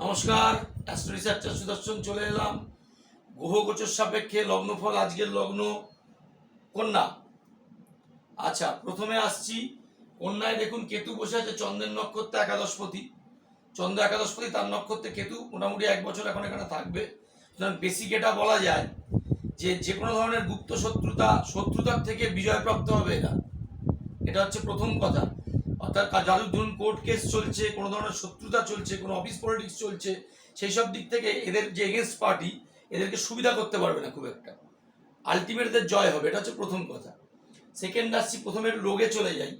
নমস্কার, astro researcher সুদর্শন চলে এলাম। গ্রহ গোচর সাপেক্ষে লগ্নফল, আজকের লগ্ন কন্যা। আচ্ছা, প্রথমে আসছি কন্যায়। দেখুন, কেতু বসে আছে চন্দ্রের নক্ষত্রে একাদশপতি। চন্দ্র একাদশপতি, তার নক্ষত্রে কেতু মোটামুটি 1 বছর এখন এখানে থাকবে। সুতরাং বেসিক এটা বলা যায় যে কোনো ধরনের গুপ্ত শত্রুতার থেকে বিজয়প্রাপ্ত হবে এটা হচ্ছে প্রথম কথা। অর্থাৎ যাদের ধরুন কোর্ট কেস চলছে, কোনো ধরনের শত্রুতা চলছে, কোনো অফিস পলিটিক্স চলছে, সেই সব দিক থেকে এদের যে এগেনস্ট পার্টি এদেরকে সুবিধা করতে পারবে না খুব একটা। আলটিমেট এদের জয় হবে, এটা হচ্ছে প্রথম কথা। সেকেন্ড আসছি, প্রথমে রোগে চলে যাই।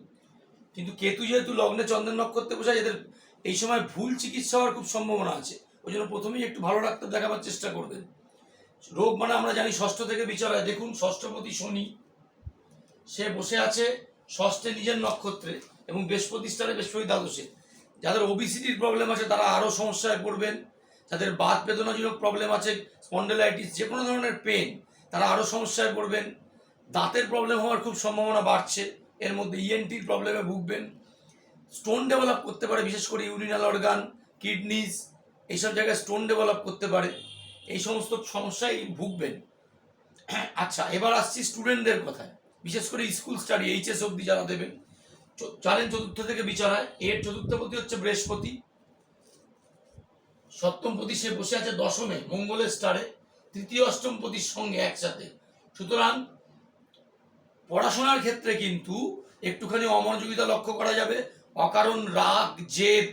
কিন্তু কেতু যেহেতু লগ্নে চন্দ্রের নক্ষত্রে বসে, এদের এই সময় ভুল চিকিৎসা হওয়ার খুব সম্ভাবনা আছে। ওই জন্য প্রথমেই একটু ভালো ডাক্তার দেখাবার চেষ্টা করবেন। রোগ মানে আমরা জানি ষষ্ঠ থেকে বিচার হয়। দেখুন, ষষ্ঠপতি শনি, সে বসে আছে ষষ্ঠে নিজের নক্ষত্রে, এবং বৃহস্পতি স্টারে, বৃহস্পতি দ্বাদশে। যাদের ওবিসিটির প্রবলেম আছে তারা আরও সমস্যায় পড়বেন। যাদের বাত বেদনাজনক প্রবলেম আছে, স্পন্ডেলাইটিস, যে কোনো ধরনের পেন, তারা আরও সমস্যায় পড়বেন। দাঁতের প্রবলেম হওয়ার খুব সম্ভাবনা বাড়ছে। এর মধ্যে ইএনটির প্রবলেমে ভুগবেন। স্টোন ডেভেলপ করতে পারে, বিশেষ করে ইউরিনাল অর্গান, কিডনিজ, এইসব জায়গায় স্টোন ডেভেলপ করতে পারে। এই সমস্ত সমস্যায় ভুগবেন। আচ্ছা, এবার আসছি স্টুডেন্টদের কথায়, বিশেষ করে স্কুল স্টাডি, এইচএস অবধি যারা দেবেন। জানেন চতুর্থ থেকে বিচার হয়। এর চতুর্থপতি হচ্ছে বৃহস্পতি, সপ্তমপতি সে বসে আছে দশমে মঙ্গলের স্টারে, তৃতীয় অষ্টমপতির সঙ্গে একসাথে। সুতরাং পড়াশোনার ক্ষেত্রে কিন্তু একটুখানি অমনোযোগিতা লক্ষ্য করা যাবে, অকারণ রাগ জেদ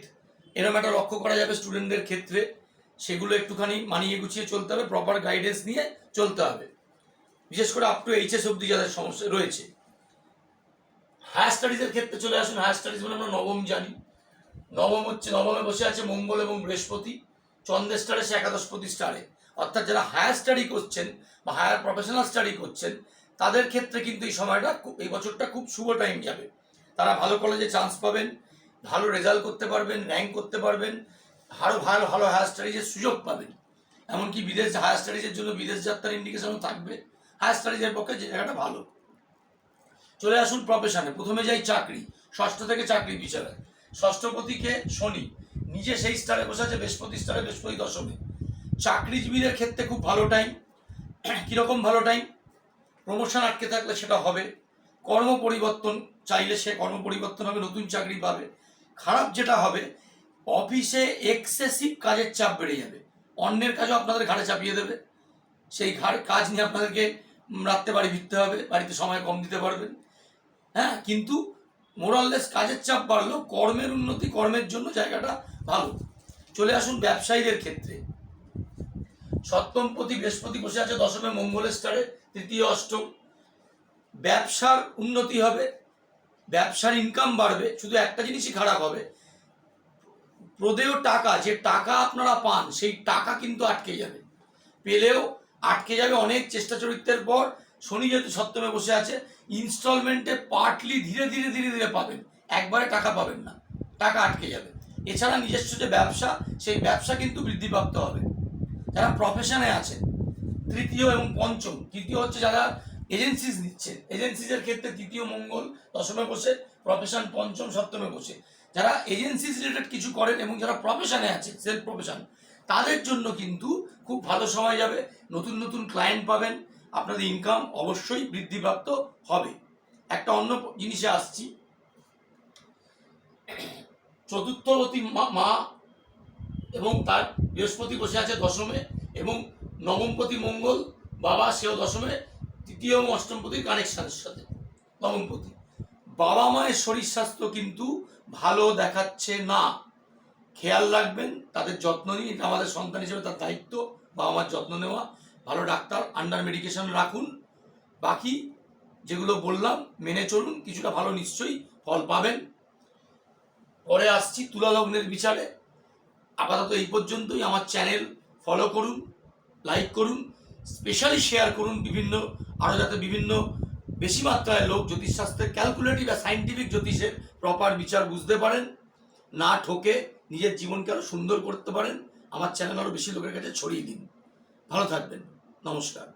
এরকম একটা লক্ষ্য করা যাবে স্টুডেন্টদের ক্ষেত্রে। সেগুলো একটুখানি মানিয়ে গুছিয়ে চলতে হবে, প্রপার গাইডেন্স নিয়ে চলতে হবে, বিশেষ করে আপ টু এইচএস অবধি যাদের সমস্যা রয়েছে। হায়ার স্টাডিজের ক্ষেত্রে চলে আসুন। হায়ার স্টাডিজ মানে আমরা নবম জানি। নবমে বসে আছে মঙ্গল এবং বৃহস্পতি, চন্দ্রের স্টারে, সে একাদশপতি স্টারে। অর্থাৎ যারা হায়ার স্টাডি করছেন বা হায়ার প্রফেশনাল স্টাডি করছেন, তাদের ক্ষেত্রে কিন্তু এই সময়টা, এই বছরটা খুব শুভ টাইম যাবে। তারা ভালো কলেজে চান্স পাবেন, ভালো রেজাল্ট করতে পারবেন, র্যাঙ্ক করতে পারবেন, আরও ভালো ভালো হায়ার স্টাডিজের সুযোগ পাবেন। এমনকি হায়ার স্টাডিজের জন্য বিদেশ যাত্রার ইন্ডিকেশনও থাকবে। হায়ার স্টাডিজের পক্ষে যে জায়গাটা ভালো। চলে আসুন প্রফেশনে। প্রথমে যাই চাকরি। ষষ্ঠ থেকে চাকরি বিচারে। ষষ্ঠপতিকে শনি, নিজে সেই স্টারে বসে আছে বৃহস্পতি স্টারে, বৃহস্পতি দশমে। চাকরিজীবীদের ক্ষেত্রে খুব ভালো টাইম। কীরকম ভালো টাইম? প্রমোশন আটকে থাকলে সেটা হবে, কর্ম পরিবর্তন চাইলে সে কর্ম পরিবর্তন হবে, নতুন চাকরি পাবে। খারাপ যেটা হবে, অফিসে এক্সেসিভ কাজের চাপ বেড়ে যাবে। অন্যের কাজও আপনাদের ঘাড়ে চাপিয়ে দেবে। সেই কাজ নিয়ে আপনাদেরকে রাত্রে বাড়ি ফিরতে হবে, বাড়িতে সময় কম দিতে পারবেন। হ্যাঁ, কিন্তু মোরাললেস কাজের চাপ বাড়লেও কর্মের উন্নতি, কর্মের জন্য জায়গাটা ভালো। চলে আসুন ব্যবসায়ীদের ক্ষেত্রে। সপ্তমপতি বৃহস্পতি বসে আছে দশমে মঙ্গলের স্টারে, তৃতীয় অষ্টম। ব্যবসার উন্নতি হবে, ব্যবসার ইনকাম বাড়বে। শুধু একটা জিনিসই খারাপ হবে, প্রদেয় টাকা, যে টাকা আপনারা পান সেই টাকা কিন্তু আটকে যাবে। পেলেও আটকে যাবে অনেক চেষ্টা চরিত্রের পর। শনি যেহেতু সপ্তমে বসে আছে, ইনস্টলমেন্টে পার্টলি ধীরে ধীরে ধীরে ধীরে পাবেন, একবারে টাকা পাবেন না, টাকা আটকে যাবে। এছাড়া নিজস্ব যে ব্যবসা, সেই ব্যবসা কিন্তু বৃদ্ধিপ্রাপ্ত হবে। যারা প্রফেশনে আছেন, তৃতীয় এবং পঞ্চম, তৃতীয় হচ্ছে যারা এজেন্সিজ নিচ্ছেন, এজেন্সিজের ক্ষেত্রে তৃতীয় মঙ্গল দশমে বসে, প্রফেশন পঞ্চম সপ্তমে বসে। যারা এজেন্সিজ রিলেটেড কিছু করেন এবং যারা প্রফেশনে আছে, সেলফ প্রফেশন, তাদের জন্য কিন্তু খুব ভালো সময় যাবে। নতুন নতুন ক্লায়েন্ট পাবেন, আপনাদের ইনকাম অবশ্যই বৃদ্ধিপ্রাপ্ত হবে। একটা অন্য জিনিসে আসছি। চতুর্থপতি মা এবং তার বৃহস্পতি বসে আছে দশমে, এবং নবমপতি মঙ্গল বাবা, সেও দশমে, তৃতীয় এবং অষ্টমপতির কানেকশনের সাথে নবমপতি। বাবা মায়ের শরীর স্বাস্থ্য কিন্তু ভালো দেখাচ্ছে না, খেয়াল রাখবেন, তাদের যত্ন নিন। এটা আমাদের সন্তান হিসেবে তার দায়িত্ব, বাবা মার যত্ন নেওয়া। ভালো ডাক্তার আন্ডার মেডিকেশন রাখুন। বাকি যেগুলো বললাম মেনে চলুন, কিছুটা ভালো নিশ্চয়ই ফল পাবেন। পরে আসছি তুলা লগ্নের বিচারে। আপাতত এই পর্যন্তই। আমার চ্যানেল ফলো করুন, লাইক করুন, স্পেশালি শেয়ার করুন আরও যাতে বিভিন্ন বেশি মাত্রায় লোক জ্যোতিষশাস্ত্রের ক্যালকুলেটিভ বা সাইন্টিফিক জ্যোতিষের প্রপার বিচার বুঝতে পারেন, না ঠকে নিজের জীবনকে আরও সুন্দর করতে পারেন। আমার চ্যানেল আরও বেশি লোকের কাছে ছড়িয়ে দিন। ভালো থাকবেন। নমস্কার।